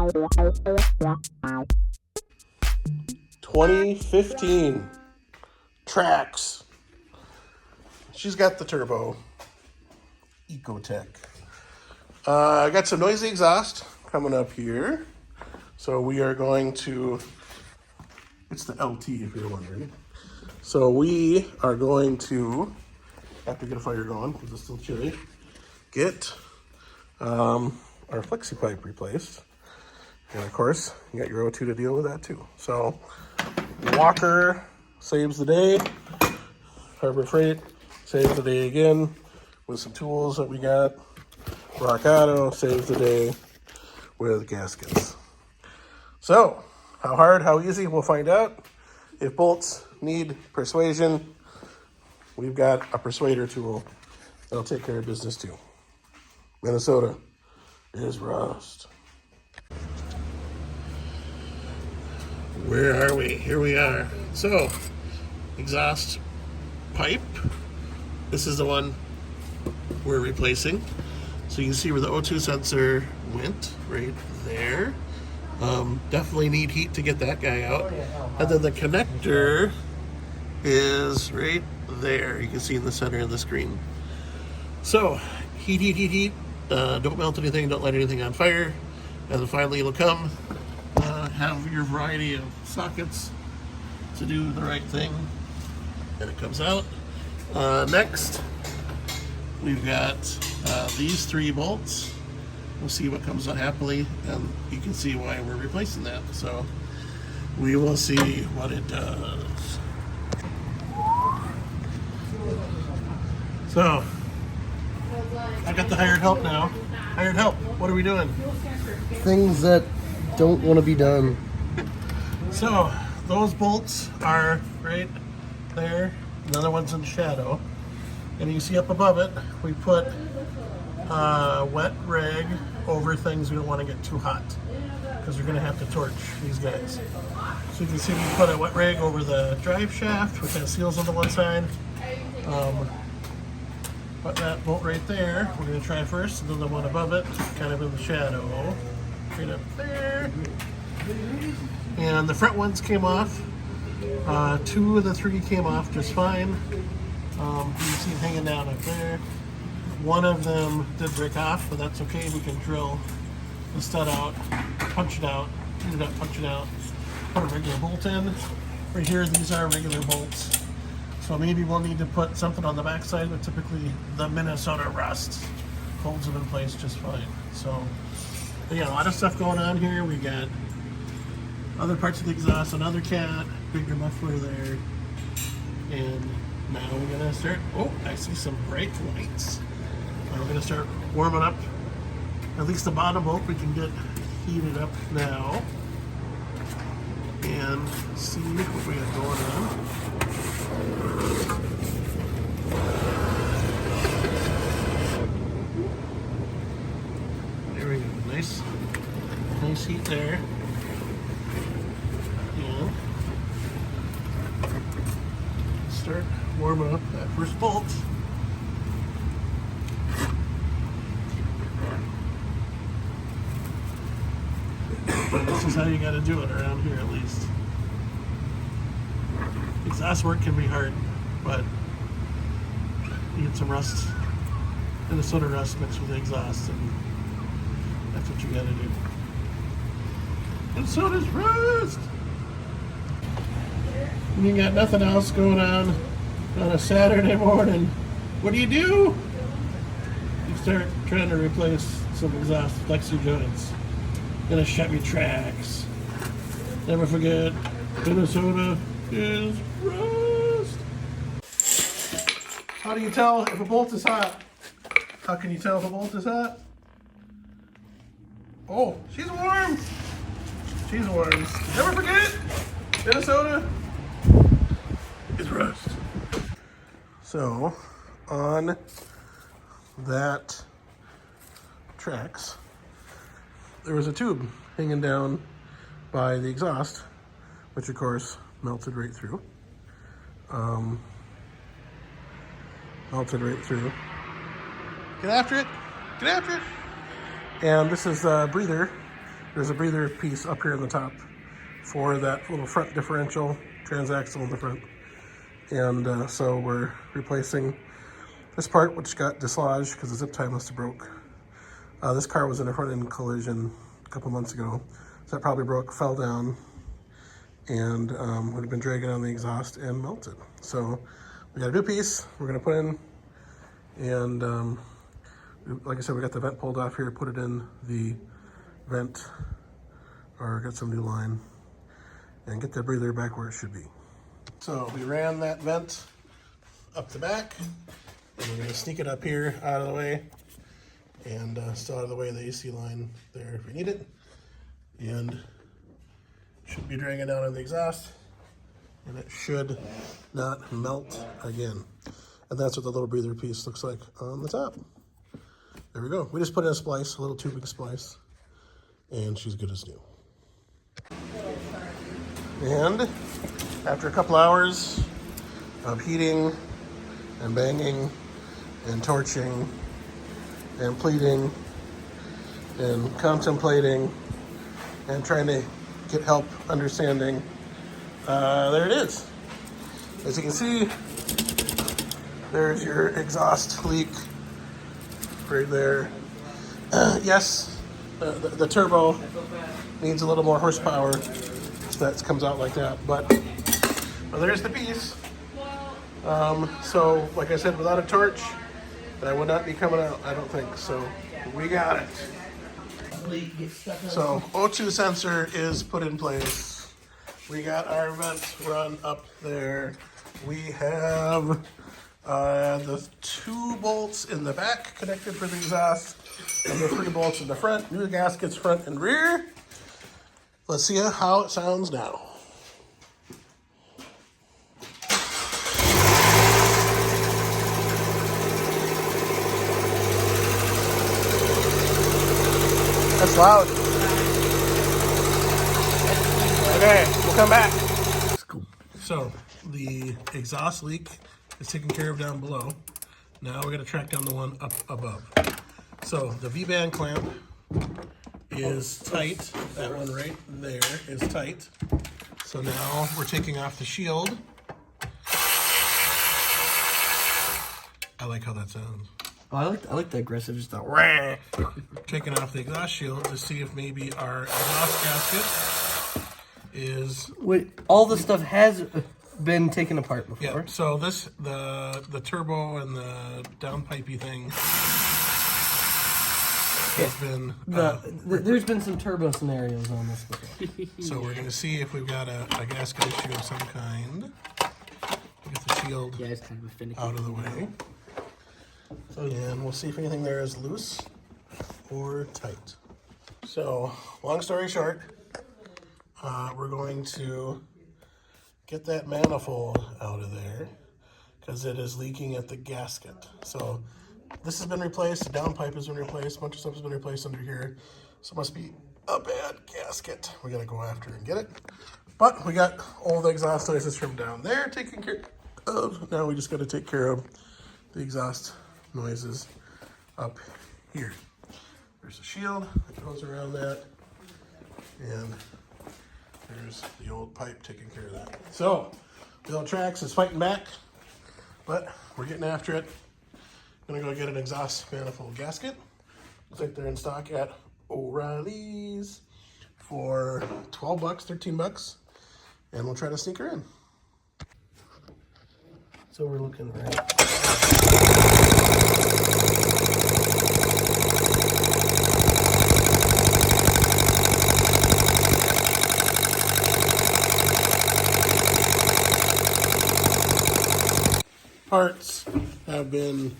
...2015 Trax. She's got the turbo. Ecotech. I got some noisy exhaust coming up here. So we are going to... It's the LT if you're wondering. So we are going to, after get a fire going, because it's still chilly, get our flexi pipe replaced. And of course, you got your O2 to deal with that too. So Walker saves the day. Harbor Freight saves the day again with some tools that we got. Rock Auto saves the day with gaskets. So, how hard, how easy, we'll find out. If bolts need persuasion, we've got a persuader tool that'll take care of business too. Minnesota is rust. Where are we? Here we are. So, exhaust pipe. This is the one we're replacing. So you can see where the O2 sensor went, right there. Definitely need heat to get that guy out. And then the connector is right there. You can see in the center of the screen. So, heat. Don't melt anything, don't light anything on fire. And then finally it'll come. Have your variety of sockets to do the right thing. And it comes out. Next, we've got these 3 bolts. We'll see what comes out happily, and you can see why we're replacing that. So we will see what it does. So I got the hired help now. Hired help, what are we doing? Things that don't want to be done. So those bolts are right there. Another one's in shadow. And you see up above it, we put wet rag over things we don't want to get too hot, because we're going to have to torch these guys. So you can see we put a wet rag over the drive shaft, which has seals on the one side. Put that bolt right there. We're going to try first, and then the one above it, kind of in the shadow, right up there. And the front ones came off. 2 of the 3 came off just fine. You can see it hanging down up there. One of them did break off, but that's okay. We can drill the stud out, punch it out, heat it up, punch it out, put a regular bolt in. Right here, these are regular bolts. So maybe we'll need to put something on the backside, but typically the Minnesota rust holds them in place just fine. So, yeah, a lot of stuff going on here. We got other parts of the exhaust, another cat, bigger muffler there. And now we're gonna start, oh, I see some bright lights. We're gonna start warming up at least the bottom bolt. We can get heated up now and see what we got going on. There we go, nice heat there. And start warming up that first bolt. This is how you got to do it around here, at least. Exhaust work can be hard, but you get some rust, Minnesota rust mixed with the exhaust, and that's what you got to do. Minnesota's rust! And you got nothing else going on a Saturday morning. What do? You start trying to replace some exhaust flexi joints in a Chevy Trax. Never forget, Minnesota is rust. How do you tell if a bolt is hot? How can you tell if a bolt is hot? Oh, she's warm. She's warm. Never forget, Minnesota is rust. So, on that Trax, there was a tube hanging down by the exhaust, which of course melted right through. Melted right through. Get after it! Get after it! And this is a breather there's a breather piece up here in the top for that little front differential, transaxle in the front. And so we're replacing this part, which got dislodged because the zip tie must have broke. This car was in a front end collision a couple months ago. So that probably broke, fell down, and would have been dragging on the exhaust and melted. So we got a new piece we're gonna put in, and like I said, we got the vent pulled off here, put it in the vent, or get some new line, and get the breather back where it should be. So we ran that vent up the back, and we're gonna sneak it up here out of the way, and still out of the way of the AC line there if we need it. And should be dragging down on the exhaust, and it should not melt again. And that's what the little breather piece looks like on the top. There we go. We just put in a splice, a little tubing splice, and she's good as new. And after a couple hours of heating and banging and torching and pleating and contemplating and trying to get help understanding, there it is. As you can see, there's your exhaust leak right there. Yes, the turbo needs a little more horsepower, so that comes out like that, but well, there's the piece. So like I said, without a torch, that would not be coming out, I don't think. So we got it. So O2 sensor is put in place. We got our vent run up there. We have the 2 bolts in the back connected for the exhaust, and the 3 bolts in the front. New gaskets front and rear. Let's see how it sounds now. That's loud. Okay, we'll come back. So the exhaust leak is taken care of down below. Now we're gonna track down the one up above. So the V-band clamp is tight. That one right there is tight. So now we're taking off the shield. I like how that sounds. Oh, I like the aggressive, just that. Taking off the exhaust shield to see if maybe our exhaust gasket is. Wait, all the stuff has been taken apart before. Yeah. So this the turbo and the downpipey thing has been. There's been some turbo scenarios on this before. So we're gonna see if we've got a gasket issue of some kind. Get the shield Yeah, it's kind of a finicky. out of the way. And we'll see if anything there is loose or tight. So, long story short, we're going to get that manifold out of there because it is leaking at the gasket. So, this has been replaced, the downpipe has been replaced, a bunch of stuff has been replaced under here. So, it must be a bad gasket. We gotta go after and get it. But we got all the exhaust noises from down there taken care of. Now we just gotta take care of the exhaust noises up here. There's a shield that goes around that, and there's the old pipe taking care of that. So, the old Trax is fighting back, but we're getting after it. Gonna go get an exhaust manifold gasket. Looks like they're in stock at O'Reilly's for 12 bucks, 13 bucks, and we'll try to sneak her in. So we're looking right. Parts have been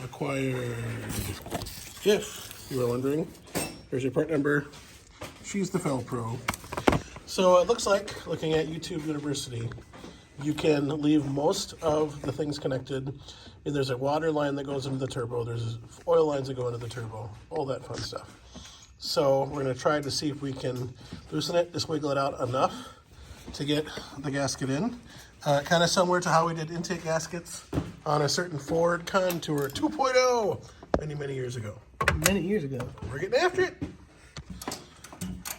acquired. If you were wondering, there's your part number. She's the Fel Pro. So it looks like, looking at YouTube University, you can leave most of the things connected. And there's a water line that goes into the turbo. There's oil lines that go into the turbo. All that fun stuff. So we're going to try to see if we can loosen it, just wiggle it out enough to get the gasket in. Kind of similar to how we did intake gaskets on a certain Ford Contour 2.0 many, many years ago. Many years ago. We're getting after it.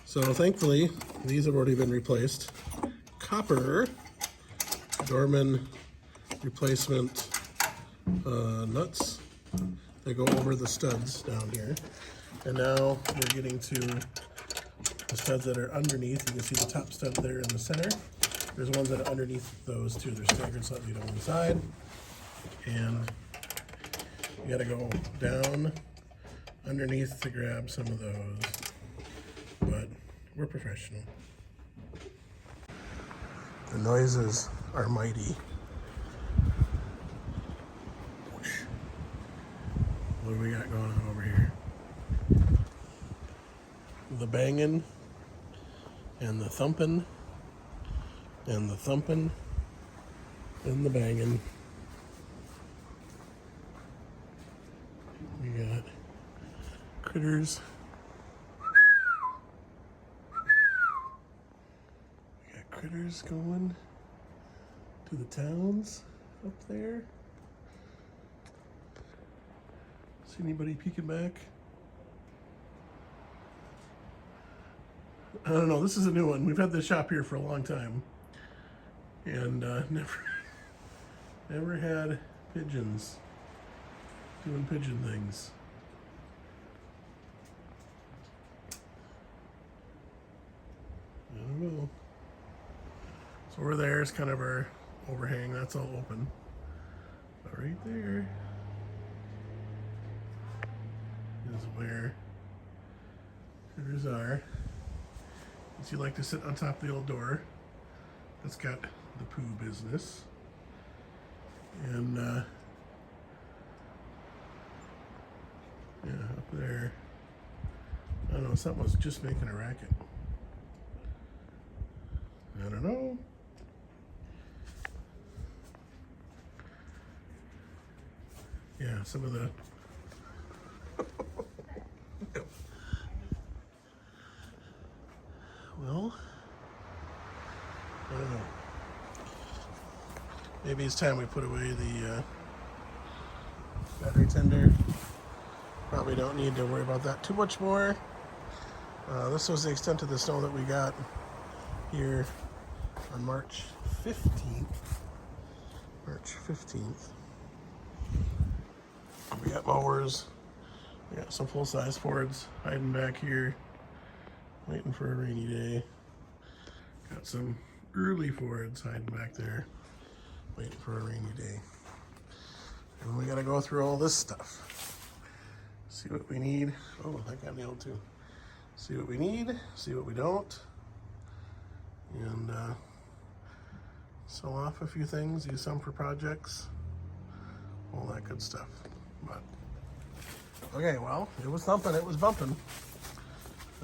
So thankfully, these have already been replaced. Copper Dorman replacement nuts. They go over the studs down here. And now we're getting to the studs that are underneath. You can see the top stud there in the center. There's ones that are underneath those too. They're staggered slightly to one side. And you gotta go down underneath to grab some of those. But we're professional. The noises are mighty. What do we got going on over here? The banging and the thumping and the thumping and the banging. We got critters. We got critters going to the towns up there. See anybody peeking back? I don't know, this is a new one. We've had this shop here for a long time. And never had pigeons doing pigeon things. I don't know. So over there is kind of our overhang. That's all open. But right there is where critters are. So you like to sit on top of the old door. That's got the poo business. And yeah, up there, I don't know, something was just making a racket. I don't know. Yeah, some of the well, I don't know. Maybe it's time we put away the battery tender. Probably don't need to worry about that too much more. This was the extent of the snow that we got here on March 15th. March 15th. We got mowers. We got some full-size Fords hiding back here, waiting for a rainy day. Got some early Fords hiding back there, waiting for a rainy day. And we gotta go through all this stuff. See what we need. Oh, that got nailed too. See what we need, see what we don't. And sell off a few things, use some for projects, all that good stuff. But okay, well, it was thumping, it was bumping.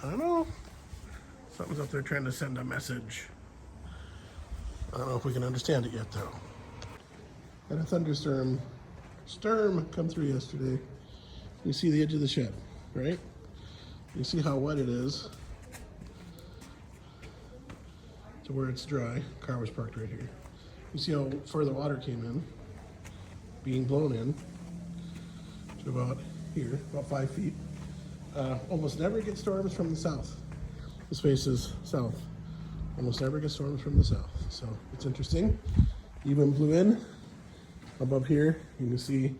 I don't know. Something's up there trying to send a message. I don't know if we can understand it yet, though. Had a thunderstorm come through yesterday. You see the edge of the shed, right? You see how wet it is to where it's dry. Car was parked right here. You see how far the water came in, being blown in to about here, about 5 feet. Almost never get storms from the south. This faces south. Almost never get storms from the south. So it's interesting. Even blew in above here. You can see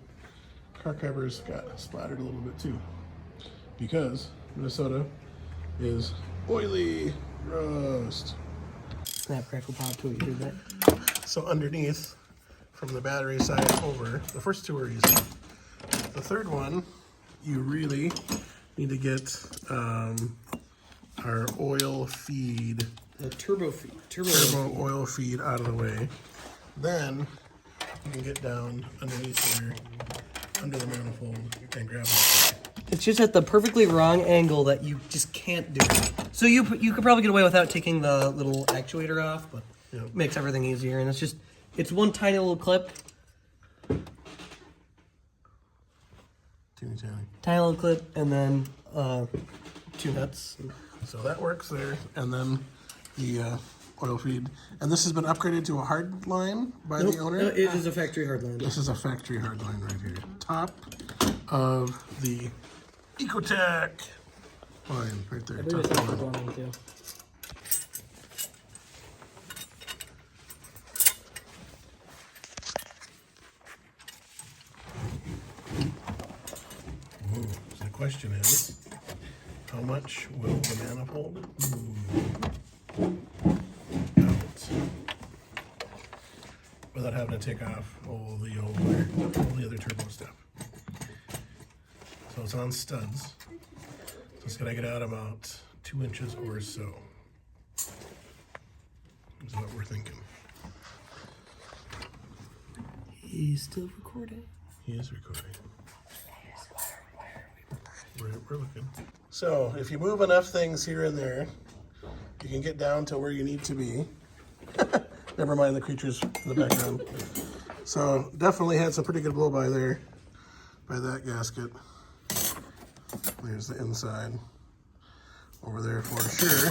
car covers got splattered a little bit too, because Minnesota is oily rust. Snap, crackle, pop, too. You heard that? So underneath, from the battery side over, the first two are easy. The third one, you really need to get our oil feed. The turbo feed. Turbo Oil feed out of the way. Then you can get down underneath there, under the manifold, and grab it. It's just at the perfectly wrong angle that you just can't do it. So you could probably get away without taking the little actuator off, but Yep. it makes everything easier. And it's one tiny little clip. Teeny tiny. Tiny little clip, and then 2 nuts. So that works there. And then the oil feed. And this has been upgraded to a hard line by the owner. No, it is a factory hard line. This is a factory hard line right here. Top of the Ecotech. line right there. I believe Top it's line. plumbing too. The question is, how much will the manifold move out without having to take off all the other turbo stuff? So it's on studs. So it's gonna get out about 2 inches or so. Is what we're thinking. He's still recording. He is recording. We're looking. So if you move enough things here and there, you can get down to where you need to be. Never mind the creatures in the background. So definitely had some pretty good blow by there, by that gasket. There's the inside over there for sure.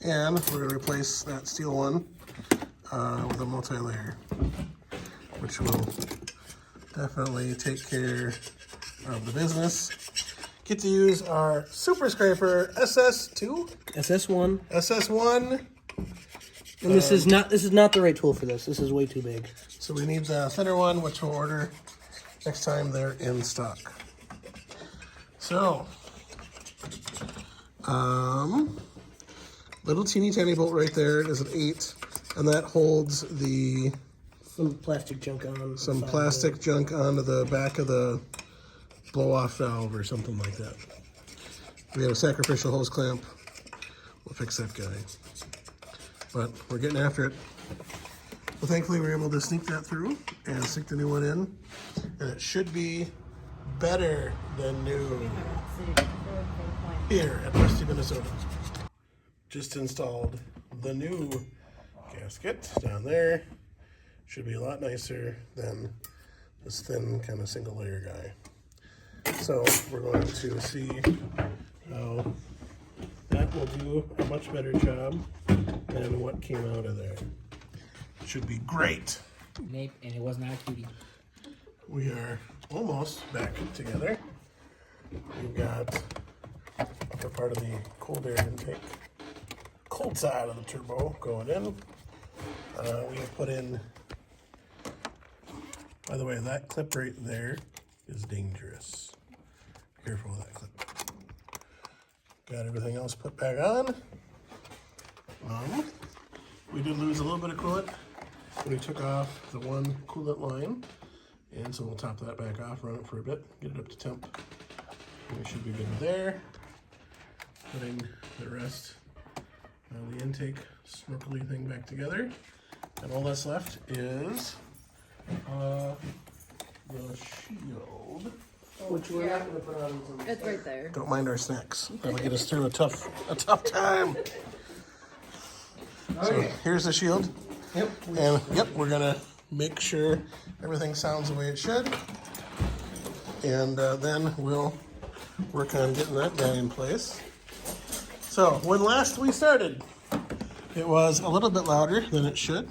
And we're gonna replace that steel one with a multi-layer, which will definitely take care of the business. Get to use our Super Scraper SS2, SS1. SS1. And this is not the right tool for this. This is way too big. So we need the thinner one, which we'll order next time they're in stock. So, little teeny tiny bolt right there. It is an 8, and that holds the Some plastic junk on. some plastic junk onto the back of the blow-off valve or something like that. We have a sacrificial hose clamp. We'll fix that guy. But we're getting after it. Well, thankfully we were able to sneak that through and stick the new one in. And it should be better than new here at Rusty, Minnesota. Just installed the new gasket down there. Should be a lot nicer than this thin kind of single layer guy. So we're going to see how that will do a much better job than what came out of there. Should be great. Nope, and it was not a cutie. We are almost back together. We've got upper part of the cold air intake, cold side of the turbo going in. We have put in, by the way, that clip right there is dangerous. Be careful with that clip. Got everything else put back on. We did lose a little bit of coolant when we took off the one coolant line. And so we'll top that back off, run it for a bit, get it up to temp. And we should be good there. Putting the rest of the intake snorkely thing back together. And all that's left is the shield. Which we're not going to put on until It's right there. Don't mind our snacks. That'll get us through a tough time. So here's the shield. Yep. And yep, we're gonna make sure everything sounds the way it should. And then we'll work on getting that guy in place. So when last we started, it was a little bit louder than it should.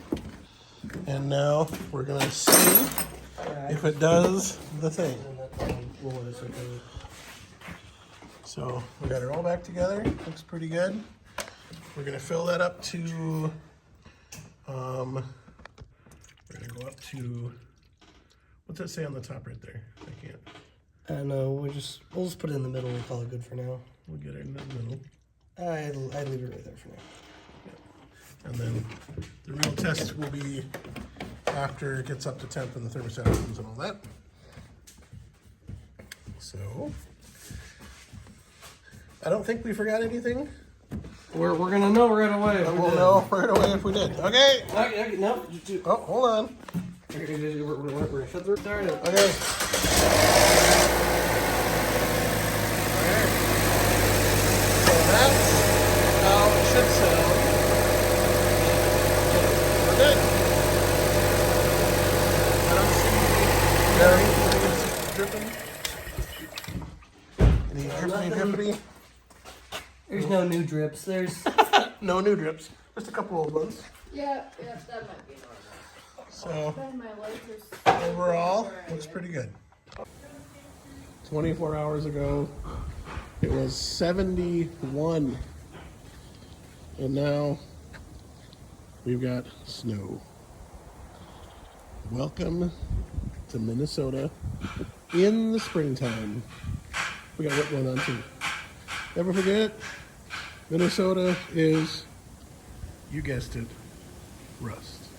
And now we're gonna see if it does the thing. So we got it all back together. Looks pretty good. We're gonna fill that up to, we're gonna go up to, what's that say on the top right there? I can't. No, we'll just put it in the middle and call it good for now. We'll get it in the middle. I'd leave it right there for now. And then the real test will be after it gets up to temp and the thermostat opens and all that. So, I don't think we forgot anything. We're gonna know right away. But we'll know right away if we did. Okay. Okay, no. Oh, hold on. We're gonna shut the door. Okay. So that's how it should sound. We're good. I don't see dripping. Any drippity? There's no new drips. There's No new drips. Just a couple old ones. Yeah, that might be normal. So Then my lights are overall, looks pretty good. 24 hours ago, It was 71. And now we've got snow. Welcome to Minnesota in the springtime. We got wet one on too. Never forget, Minnesota is, you guessed it, rust.